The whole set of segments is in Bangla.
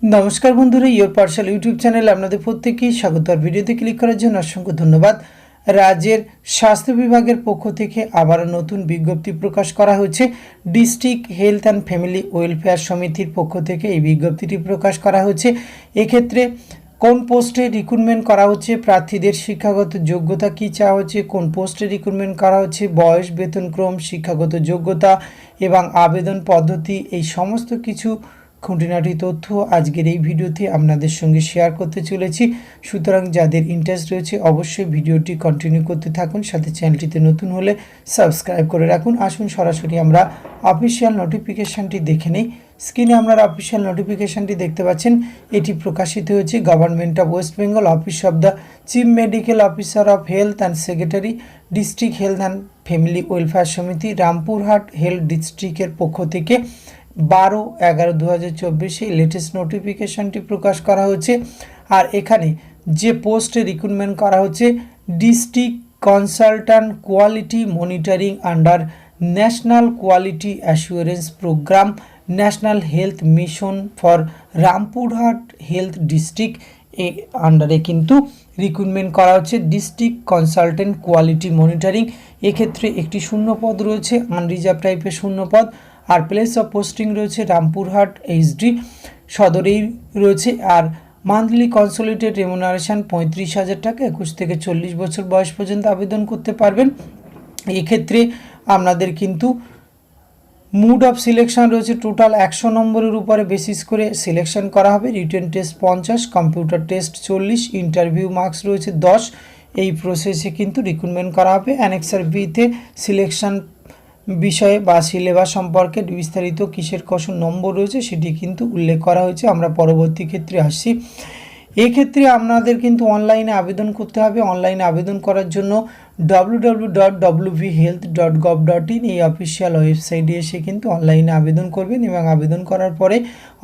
নমস্কার বন্ধুরা, ইয়োর পার্সাল ইউটিউব চ্যানেলে আপনাদের প্রত্যেককেই স্বাগত। আর ভিডিওতে ক্লিক করার জন্য অসংখ্য ধন্যবাদ। রাজ্যের স্বাস্থ্য বিভাগের পক্ষ থেকে আবারও নতুন বিজ্ঞপ্তি প্রকাশ করা হয়েছে। District health and family welfare সমিতির পক্ষ থেকে এই বিজ্ঞপ্তিটি প্রকাশ করা হয়েছে। এক্ষেত্রে কোন পোস্টে রিক্রুটমেন্ট করা হচ্ছে, প্রার্থীদের শিক্ষাগত যোগ্যতা কী চাওয়া হচ্ছে, কোন পোস্টে রিক্রুটমেন্ট করা হচ্ছে, বয়স, বেতনক্রম, শিক্ষাগত যোগ্যতা এবং আবেদন পদ্ধতি, এই সমস্ত কিছু খুঁটিনাটি তথ্য আজকের এই ভিডিওতে আপনাদের সঙ্গে শেয়ার করতে চলেছি। সুতরাং যাদের ইন্টারেস্ট রয়েছে অবশ্যই ভিডিওটি কন্টিনিউ করতে থাকুন, সাথে চ্যানেলটিতে নতুন হলে সাবস্ক্রাইব করে রাখুন। আসুন সরাসরি আমরা অফিসিয়াল নোটিফিকেশানটি দেখে নিই। স্ক্রিনে আপনারা অফিসিয়াল নোটিফিকেশানটি দেখতে পাচ্ছেন। এটি প্রকাশিত হয়েছে government of West Bengal, office of the chief medical officer of health and secretary, district health and family welfare সমিতি, রামপুরহাট হেলথ ডিস্ট্রিক্টের পক্ষ থেকে 12/11/2024 লেটেস্ট নোটিফিকেশানটি প্রকাশ করা হচ্ছে। আর এখানে যে পোস্টে রিক্রুটমেন্ট করা হচ্ছে, district consultant quality monitoring under national quality assurance programme, national health mission for Rampurhat health district আন্ডারে কিন্তু রিক্রুটমেন্ট করা হচ্ছে ডিস্ট্রিক্ট কনসালটেন্ট কোয়ালিটি মনিটরিং। এক্ষেত্রে একটি শূন্যপদ রয়েছে, আনরিজার্ভ টাইপের শূন্যপদ। আর প্লেস অফ পোস্টিং রয়েছে রামপুরহাট এইচডি সদরেই রয়েছে। আর মান্থলি কনসোলিডেটেড রেমুনারেশন 35,000 টাকা, 21 থেকে 40 বছর বয়স পর্যন্ত আবেদন করতে পারবেন। এক্ষেত্রে আপনাদের কিন্তু মুড অফ সিলেকশন রয়েছে, টোটাল 100 নম্বরের উপরে বেসিস করে সিলেকশন করা হবে। Written test 50, computer test 40, interview marks রয়েছে 10। এই প্রসেসে কিন্তু রিক্রুটমেন্ট করা হবে। অ্যানেক্সার বিতে সিলেকশন বিষয়ে বা সিলেবাস সম্পর্কে বিস্তারিত কিসের কত নম্বর রয়েছে সেটি কিন্তু উল্লেখ করা হয়েছে। আমরা পরবর্তী ক্ষেত্রে আসছি। এক্ষেত্রে আপনাদের কিন্তু অনলাইনে আবেদন করতে হবে। অনলাইনে আবেদন করার জন্য www.wvhealth.gov.in এই অফিসিয়াল ওয়েবসাইটে এসে কিন্তু অনলাইনে আবেদন করবেন এবং আবেদন করার পরে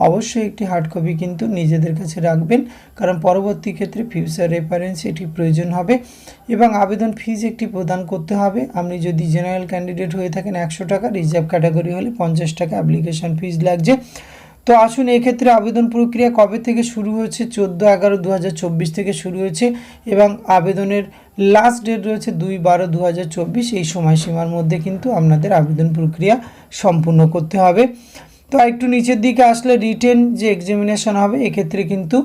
অবশ্যই একটি হার্ড কপি কিন্তু নিজেদের কাছে রাখবেন, কারণ পরবর্তী ক্ষেত্রে ফিউচার রেফারেন্স এটি প্রয়োজন হবে। এবং আবেদন ফিজ একটি প্রদান করতে হবে। আপনি যদি জেনারেল ক্যান্ডিডেট হয়ে থাকেন 100 টাকা, রিজার্ভ ক্যাটাগরি হলে 50 টাকা অ্যাপ্লিকেশন ফিজ লাগছে। তো আসুন, এক্ষেত্রে আবেদন প্রক্রিয়া কবে থেকে শুরু হয়েছে? 14/11/2024 থেকে শুরু হয়েছে এবং আবেদনের লাস্ট ডেট রয়েছে 2/12/2024। এই সময়সীমার মধ্যে কিন্তু আপনাদের আবেদন প্রক্রিয়া সম্পূর্ণ করতে হবে। তো একটু নিচের দিকে আসলে রিটেন যে এক্সামিনেশন হবে, এক্ষেত্রে কিন্তু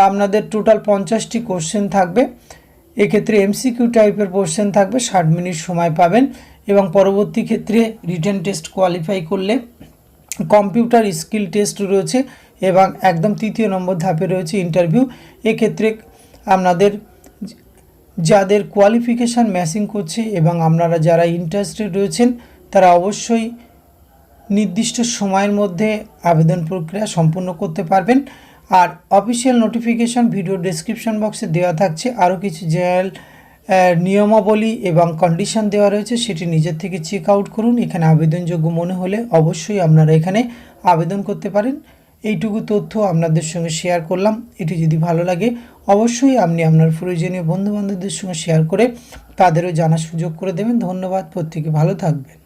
আপনাদের টোটাল 50টি কোশ্চেন থাকবে। এক্ষেত্রে এমসিকিউ টাইপের কোশ্চেন থাকবে, 60 মিনিট সময় পাবেন। এবং পরবর্তী ক্ষেত্রে রিটেন টেস্ট কোয়ালিফাই করলে কম্পিউটার স্কিল টেস্ট রয়েছে এবং একদম তৃতীয় নম্বর ধাপে রয়েছে ইন্টারভিউ। এক্ষেত্রে আপনাদের যাদের কোয়ালিফিকেশান ম্যাচিং করছে এবং আপনারা যারা ইন্টারেস্টেড রয়েছেন তারা অবশ্যই নির্দিষ্ট সময়ের মধ্যে আবেদন প্রক্রিয়া সম্পূর্ণ করতে পারবেন। আর অফিসিয়াল নোটিফিকেশান ভিডিও ডেসক্রিপশন বক্সে দেওয়া থাকছে। আরও কিছু জেনারেল নিয়মাবলী এবং কন্ডিশন দেওয়া রয়েছে, সেটি নিজের থেকে চেক আউট করুন। এখানে আবেদনযোগ্য মনে হলে অবশ্যই আপনারা এখানে আবেদন করতে পারেন। এইটুকু তথ্য আপনাদের সঙ্গে শেয়ার করলাম। এটি যদি ভালো লাগে অবশ্যই আপনি আপনার প্রয়োজনীয় বন্ধুবান্ধবদের সঙ্গে শেয়ার করে তাদেরও জানার সুযোগ করে দেবেন। ধন্যবাদ, প্রত্যেকে ভালো থাকবেন।